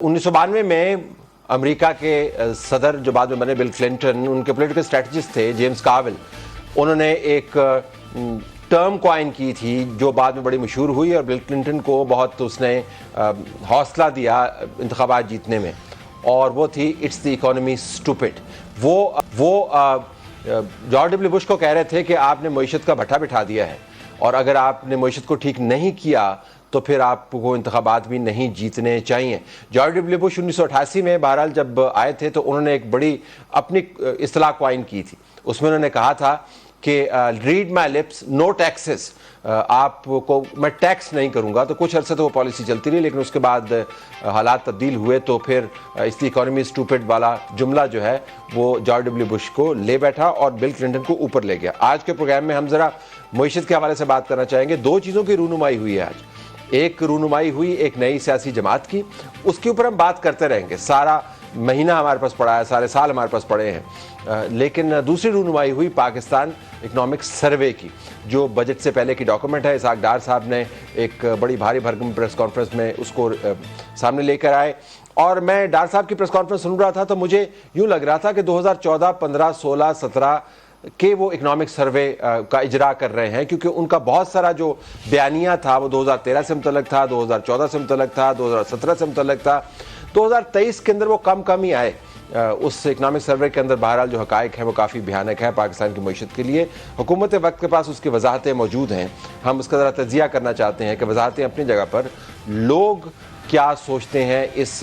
1992 میں امریکہ کے صدر جو بعد میں بنے بل کلنٹن، ان کے پولیٹیکل اسٹریٹجسٹ تھے جیمز کارول. انہوں نے ایک ٹرم کوائن کی تھی جو بعد میں بڑی مشہور ہوئی اور بل کلنٹن کو بہت اس نے حوصلہ دیا انتخابات جیتنے میں، اور وہ تھی اٹس دی اکانومی اسٹوپڈ. وہ جارج ڈبلیو بش کو کہہ رہے تھے کہ آپ نے معیشت کا بھٹا بٹھا دیا ہے، اور اگر آپ نے معیشت کو ٹھیک نہیں کیا تو پھر آپ کو انتخابات بھی نہیں جیتنے چاہیے. جارج ڈبلیو بش 1988 میں بہرحال جب آئے تھے تو انہوں نے ایک بڑی اپنی اصطلاح کوائن کی تھی. اس میں انہوں نے کہا تھا کہ ریڈ مائی لپس نو ٹیکسز، آپ کو میں ٹیکس نہیں کروں گا. تو کچھ عرصے تو وہ پالیسی چلتی رہی، لیکن اس کے بعد حالات تبدیل ہوئے تو پھر اس دی اکانومی اسٹوپڈ والا جملہ جو ہے وہ جارج ڈبلیو بش کو لے بیٹھا اور بل کلنٹن کو اوپر لے گیا. آج کے پروگرام میں ہم ذرا معیشت کے حوالے سے بات کرنا چاہیں گے. دو چیزوں کی رونمائی ہوئی ہے آج. ایک رونمائی ہوئی ایک نئی سیاسی جماعت کی، اس کے اوپر ہم بات کرتے رہیں گے. سارا مہینہ ہمارے پاس پڑا ہے، سارے سال ہمارے پاس پڑے ہیں. لیکن دوسری رونمائی ہوئی پاکستان اکنامک سروے کی، جو بجٹ سے پہلے کی ڈاکومنٹ ہے. اسحاق ڈار صاحب نے ایک بڑی بھاری بھرکم پریس کانفرنس میں اس کو سامنے لے کر آئے، اور میں ڈار صاحب کی پریس کانفرنس سن رہا تھا تو مجھے یوں لگ رہا تھا کہ 2014 15 16 17 کہ وہ اکنامک سروے کا اجرا کر رہے ہیں، کیونکہ ان کا بہت سارا جو بیانیہ تھا وہ 2013 سے متعلق تھا، 2014 سے متعلق تھا، 2017 سے متعلق تھا. 2023 کے اندر وہ کم ہی آئے. اس اکنامک سروے کے اندر بہرحال جو حقائق ہیں وہ کافی بھیانک ہے پاکستان کی معیشت کے لیے. حکومت وقت کے پاس اس کی وضاحتیں موجود ہیں. ہم اس کا ذرا تجزیہ کرنا چاہتے ہیں کہ وضاحتیں اپنی جگہ پر، لوگ کیا سوچتے ہیں اس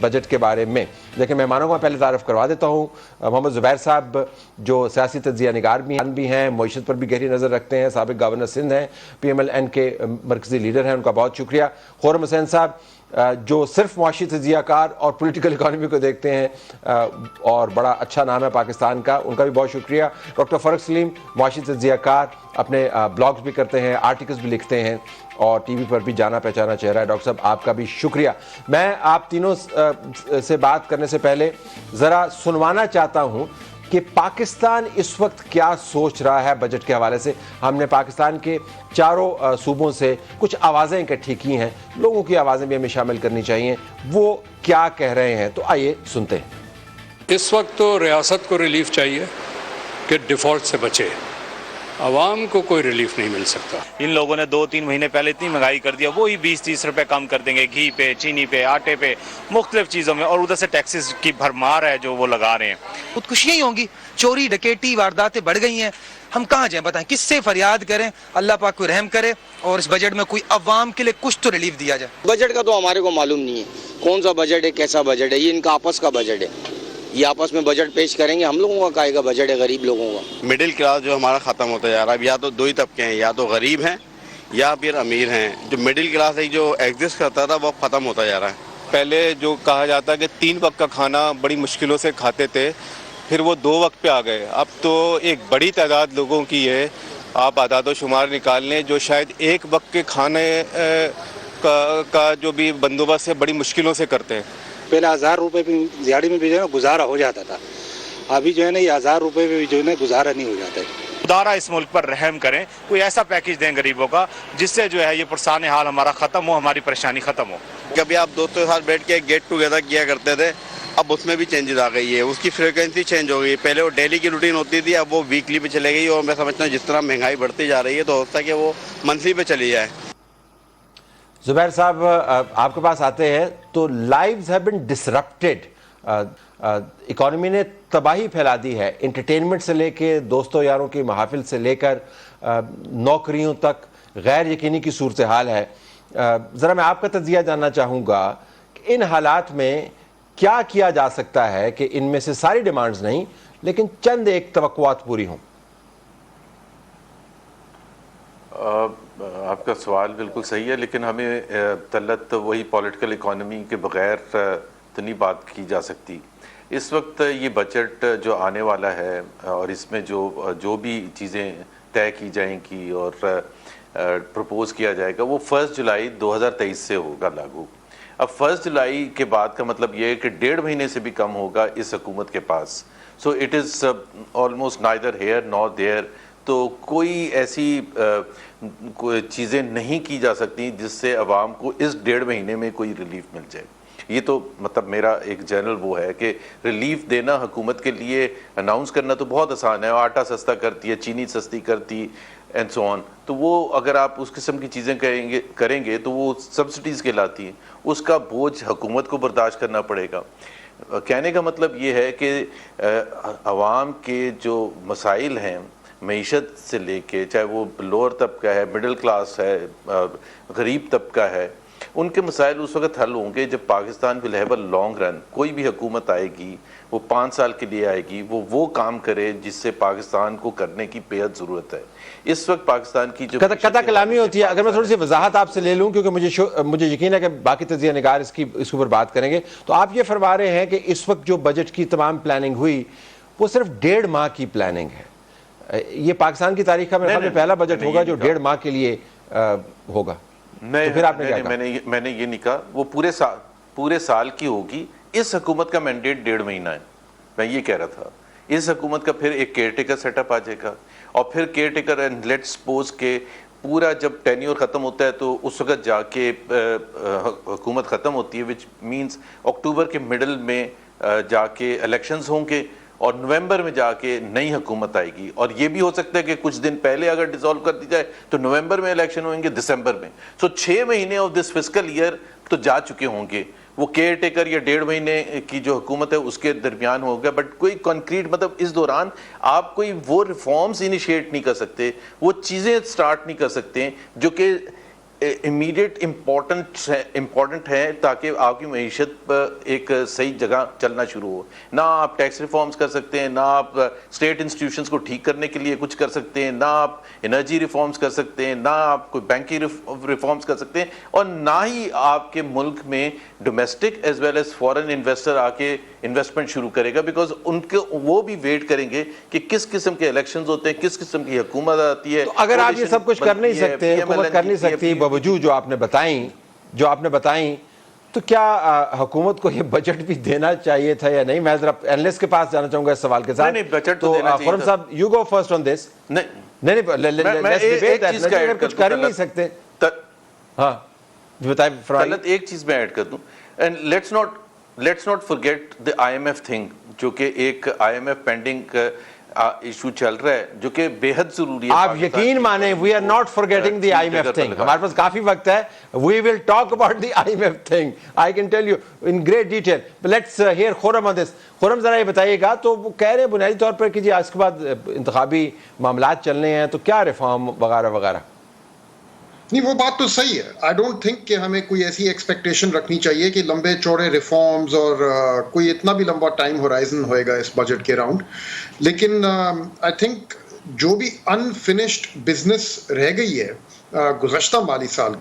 بجٹ کے بارے میں. لیکن مہمانوں کو میں پہلے تعارف کروا دیتا ہوں. محمد زبیر صاحب جو سیاسی تجزیہ نگار بھی ہیں، معیشت پر بھی گہری نظر رکھتے ہیں، سابق گورنر سندھ ہیں، پی ایم ایل این کے مرکزی لیڈر ہیں، ان کا بہت شکریہ. خرم حسین صاحب جو صرف معاشی تجزیہ کار اور پولیٹیکل اکانومی کو دیکھتے ہیں اور بڑا اچھا نام ہے پاکستان کا، ان کا بھی بہت شکریہ. ڈاکٹر فرق سلیم معاشی تجزیہ کار، اپنے بلاگز بھی کرتے ہیں، آرٹیکلز بھی لکھتے ہیں اور ٹی وی پر بھی جانا پہچانا چہرہ ہے. ڈاکٹر صاحب آپ کا بھی شکریہ. میں آپ تینوں سے بات کرنے سے پہلے ذرا سنوانا چاہتا ہوں کہ پاکستان اس وقت کیا سوچ رہا ہے بجٹ کے حوالے سے. ہم نے پاکستان کے چاروں صوبوں سے کچھ آوازیں اکٹھی کی ہیں، لوگوں کی آوازیں بھی ہمیں شامل کرنی چاہیے. وہ کیا کہہ رہے ہیں تو آئیے سنتے ہیں. اس وقت تو ریاست کو ریلیف چاہیے کہ ڈیفالٹ سے بچے، عوام کو کوئی ریلیف نہیں مل سکتا. ان لوگوں نے 2-3 مہینے پہلے اتنی مہنگائی کر دیا، وہی 20-30 روپے کم کر دیں گے گھی پہ، چینی پہ، آٹے پہ، مختلف چیزوں میں، اور ادھر سے ٹیکسز کی بھرمار ہے جو وہ لگا رہے ہیں. خودکشیاں ہی ہوں گی، چوری ڈکیٹی وارداتیں بڑھ گئی ہیں. ہم کہاں جائیں بتائیں، کس سے فریاد کریں؟ اللہ پاک کو رحم کرے اور اس بجٹ میں کوئی عوام کے لیے کچھ تو ریلیف دیا جائے. بجٹ کا تو ہمارے کو معلوم نہیں ہے کون سا بجٹ ہے، کیسا بجٹ ہے. یہ ان کا آپس کا بجٹ ہے، یہ آپس میں بجٹ پیش کریں گے. ہم لوگوں کا کائے کا بجٹ ہے، غریب لوگوں کا. مڈل کلاس جو ہمارا ختم ہوتا جا رہا ہے. اب یا تو دو ہی طبقے ہیں، یا تو غریب ہیں یا پھر امیر ہیں. جو مڈل کلاس ہے جو ایگزسٹ کرتا تھا وہ ختم ہوتا جا رہا ہے. پہلے جو کہا جاتا ہے کہ 3 وقت کا کھانا بڑی مشکلوں سے کھاتے تھے، پھر وہ 2 وقت پہ آ گئے. اب تو ایک بڑی تعداد لوگوں کی ہے، آپ اعداد و شمار نکال لیں، جو شاید 1 وقت کے کھانے کا جو بھی بندوبست ہے بڑی مشکلوں سے کرتے ہیں. پہلے 1000 روپے پہ دیہڑی میں بھی جو ہے نا گزارا ہو جاتا تھا. ابھی جو ہے نا یہ 1000 روپے پہ بھی جو ہے نا گزارا نہیں ہو جاتا ہے. خدا اس ملک پر رحم کریں، کوئی ایسا پیکیج دیں غریبوں کا جس سے جو ہے یہ پرسان حال ہمارا ختم ہو، ہماری پریشانی ختم ہو. کبھی آپ دوستوں کے ساتھ بیٹھ کے گیٹ ٹوگیدر کیا کرتے تھے، اب اس میں بھی چینجز آ گئی ہے. اس کی فریکوینسی چینج ہو گئی. پہلے وہ ڈیلی کی روٹین ہوتی تھی، اب وہ ویکلی پہ چلے گئی. اور میں سمجھتا ہوں جس طرح مہنگائی بڑھتی جا رہی ہے تو ہوتا ہے کہ وہ منتھلی پہ چلی جائے. زبیر صاحب آپ کے پاس آتے ہیں تو lives have been disrupted. Economy نے تباہی پھیلا دی ہے، انٹرٹینمنٹ سے لے کے دوستوں یاروں کی محافل سے لے کر نوکریوں تک غیر یقینی کی صورتحال ہے. ذرا میں آپ کا تجزیہ جاننا چاہوں گا کہ ان حالات میں کیا کیا جا سکتا ہے کہ ان میں سے ساری ڈیمانڈز نہیں لیکن چند ایک توقعات پوری ہوں. آپ کا سوال بالکل صحیح ہے، لیکن ہمیں تلت وہی پولیٹیکل اکانومی کے بغیر تو نہیں بات کی جا سکتی. اس وقت یہ بجٹ جو آنے والا ہے اور اس میں جو بھی چیزیں طے کی جائیں گی اور پرپوز کیا جائے گا وہ 1 جولائی 2023 سے ہوگا لاگو. اب 1 جولائی کے بعد کا مطلب یہ ہے کہ 1.5 مہینے سے بھی کم ہوگا اس حکومت کے پاس. So it is almost neither here nor there. تو کوئی ایسی چیزیں نہیں کی جا سکتی جس سے عوام کو اس 1.5 مہینے میں کوئی ریلیف مل جائے. یہ تو مطلب میرا ایک جنرل وہ ہے کہ ریلیف دینا حکومت کے لیے اناؤنس کرنا تو بہت آسان ہے, آٹا سستا کرتی ہے, چینی سستی کرتی اینڈ سو آن, تو وہ اگر آپ اس قسم کی چیزیں کریں گے تو وہ سبسڈیز کہلاتی ہیں, اس کا بوجھ حکومت کو برداشت کرنا پڑے گا. کہنے کا مطلب یہ ہے کہ عوام کے جو مسائل ہیں معیشت سے لے کے, چاہے وہ لوور طبقہ ہے, مڈل کلاس ہے, غریب طبقہ ہے, ان کے مسائل اس وقت حل ہوں گے جب Pakistan will have a long run. کوئی بھی حکومت آئے گی وہ 5 سال کے لیے آئے گی, وہ کام کرے جس سے پاکستان کو کرنے کی بے حد ضرورت ہے. اس وقت پاکستان کی جو قطع کلامی ہوتی ہے. اگر میں تھوڑی سی وضاحت آپ سے لے لوں, کیونکہ مجھے یقین ہے کہ باقی تجزیہ نگار اس کے اوپر بات کریں گے, تو آپ یہ فرما رہے ہیں کہ اس وقت جو بجٹ کی تمام پلاننگ ہوئی وہ صرف 1.5 ماہ کی پلاننگ ہے. یہ پاکستان کی تاریخ کا میرے خیال میں پہلا بجٹ ہوگا جو 1.5 ماہ کے لیے ہوگا. میں نے یہ نہیں کہا, وہ پورے سال کی ہوگی. اس حکومت کا مینڈیٹ 1.5 مہینہ ہے, میں یہ کہہ رہا تھا. اس حکومت کا پھر ایک کیئر ٹیکر سیٹ اپ آ جائے گا, اور پھر care taker and let suppose کہ پورا جب ٹینیور ختم ہوتا ہے تو اس وقت جا کے حکومت ختم ہوتی ہے, وچ مینس اکتوبر کے مڈل میں جا کے الیکشنز ہوں گے, اور نومبر میں جا کے نئی حکومت آئے گی. اور یہ بھی ہو سکتا ہے کہ کچھ دن پہلے اگر ڈیزالو کر دی جائے تو نومبر میں الیکشن ہوئیں گے, دسمبر میں. سو 6 مہینے آف دس فسکل ایئر تو جا چکے ہوں گے. وہ کیئر ٹیکر یا 1.5 مہینے کی جو حکومت ہے اس کے درمیان ہوگا, بٹ کوئی کنکریٹ مطلب اس دوران آپ کوئی وہ ریفارمز انیشیٹ نہیں کر سکتے, وہ چیزیں سٹارٹ نہیں کر سکتے جو کہ امیڈیٹ امپورٹنٹ ہے تاکہ آپ کی معیشت پر ایک صحیح جگہ چلنا شروع ہو. نہ آپ ٹیکس ریفارمز کر سکتے ہیں, نہ آپ اسٹیٹ انسٹیٹیوشنز کو ٹھیک کرنے کے لیے کچھ کر سکتے ہیں, نہ آپ انرجی ریفارمز کر سکتے ہیں, نہ آپ کوئی بینکی ریفارمز کر سکتے ہیں, اور نہ ہی آپ کے ملک میں domestic as well as foreign investor آ کے انویسٹمنٹ شروع کرے گا, بیکاز ان کے وہ بھی ویٹ کریں گے کہ کس قسم کے الیکشنز ہوتے ہیں, کس قسم کی حکومت آتی ہے. تو اگر آپ یہ سب کچھ کر نہیں سکتے, حکومت کر نہیں سکتی باوجود جو آپ نے بتائیں, تو کیا حکومت کو یہ بجٹ بھی دینا چاہیے تھا یا نہیں؟ میں ذرا اینالسٹ کے پاس جانا چاہوں گا اس سوال کے ساتھ. بجٹ تو خرم صاحب یو گو فرسٹ آن دس. نہیں کچھ کر نہیں سکتے. ہاں بتائیں فرمائیے. ایک چیز میں ایڈ کر دوں, and let's not forget the IMF thing, جو کہ ایک IMF پینڈنگ ایشو چل رہا ہے جو کہ بے حد ضروری ہے. آپ یقین مانیں we are not forgetting the IMF thing. ہمارے پاس کافی وقت ہے, we will talk about the IMF thing, I can tell you in great detail. Let's hear Khurram on this. Khurram ذرا یہ بتائیے گا, تو وہ کہہ رہے ہیں بنیادی طور پر کہ جی اس کے بعد انتخابی معاملات چلنے ہیں, تو کیا ریفارم وغیرہ وغیرہ. نہیں, وہ بات تو صحیح ہے. آئی ڈونٹ تھنک کہ ہمیں کوئی ایسی ایکسپیکٹیشن رکھنی چاہیے کہ لمبے چوڑے ریفارمز اور کوئی اتنا بھی لمبا ٹائم ہورائزن ہوئے گا اس بجٹ کے راؤنڈ. لیکن آئی تھنک جو بھی انفنشڈ بزنس رہ گئی ہے گزشتہ مالی سال,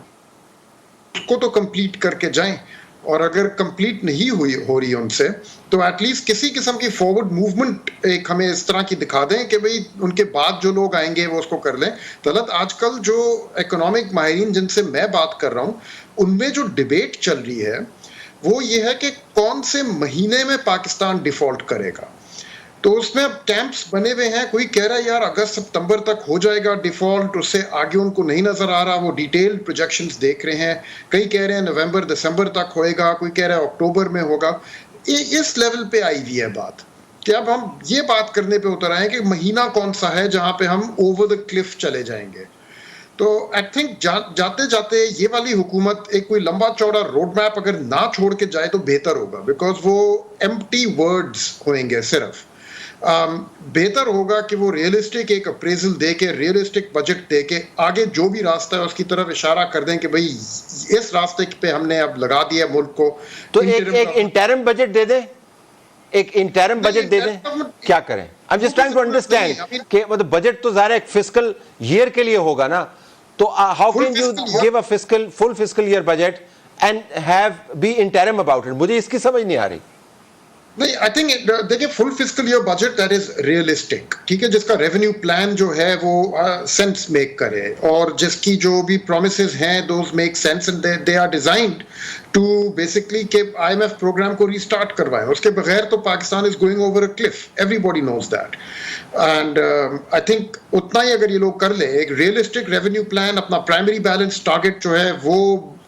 اس کو تو کمپلیٹ کر کے جائیں, اور اگر کمپلیٹ نہیں ہو رہی ان سے تو ایٹ لیسٹ کسی قسم کی فارورڈ موومنٹ ایک ہمیں اس طرح کی دکھا دیں کہ بھئی ان کے بعد جو لوگ آئیں گے وہ اس کو کر لیں. طلعت, آج کل جو اکنامک ماہرین جن سے میں بات کر رہا ہوں, ان میں جو ڈیبیٹ چل رہی ہے وہ یہ ہے کہ کون سے مہینے میں پاکستان ڈیفالٹ کرے گا. تو اس میں اب کیمپس بنے ہوئے ہیں. کوئی کہہ رہا ہے یار اگست سپتمبر تک ہو جائے گا ڈیفالٹ, اس سے آگے ان کو نہیں نظر آ رہا, وہ ڈیٹیل پروجیکشنز دیکھ رہے ہیں. کئی کہہ رہے ہیں نومبر دسمبر تک ہوئے گا, کوئی کہہ رہا ہے اکتوبر میں ہوگا. اس لیول پہ آئی ہوئی ہے بات کہ اب ہم یہ بات کرنے پہ اتر آئے ہیں کہ مہینہ کون سا ہے جہاں پہ ہم اوور دا کلف چلے جائیں گے. تو آئی تھنک جاتے جاتے یہ والی حکومت ایک کوئی لمبا چوڑا روڈ میپ اگر نہ چھوڑ کے جائے تو بہتر ہوگا, بیکاز وہ ایمپٹی ورڈز ہوئیں گے. صرف بہتر ہوگا کہ وہ ریئلسٹک ایک اپریزل دے کے, ریئلسٹک بجٹ دے کے آگے جو بھی راستہ ہے اس کی طرف اشارہ کر دیں کہ بھئی اس راستے پہ ہم نے اب لگا دیا ملک کو. تو ایک انٹرم بجٹ دے دیں, ایک انٹرم بجٹ دے دیں, کیا کریں؟ I'm just trying to understand کہ مطلب بجٹ تو ظاہر ایک فسکل ایئر کے لیے ہوگا نا, تو how can you give a full fiscal year budget and have be interim about it? مجھے اس کی سمجھ نہیں آ رہی. نہیں, آئی تھنک دیکھیں full fiscal year budget that is realistic, ٹھیک ہے, جس کا ریونیو پلان جو ہے وہ سینس میک کرے, اور جس کی جو بھی پرومسز ہیں those make sense, and they are designed to basically کہ IMF پروگرام کو ریسٹارٹ کروائیں. اس کے بغیر تو Pakistan is going over a cliff, everybody knows that. And I think اتنا ہی اگر یہ لوگ کر لیں, ایک ریئلسٹک ریونیو پلان, اپنا پرائمری بیلنس ٹارگیٹ جو ہے وہ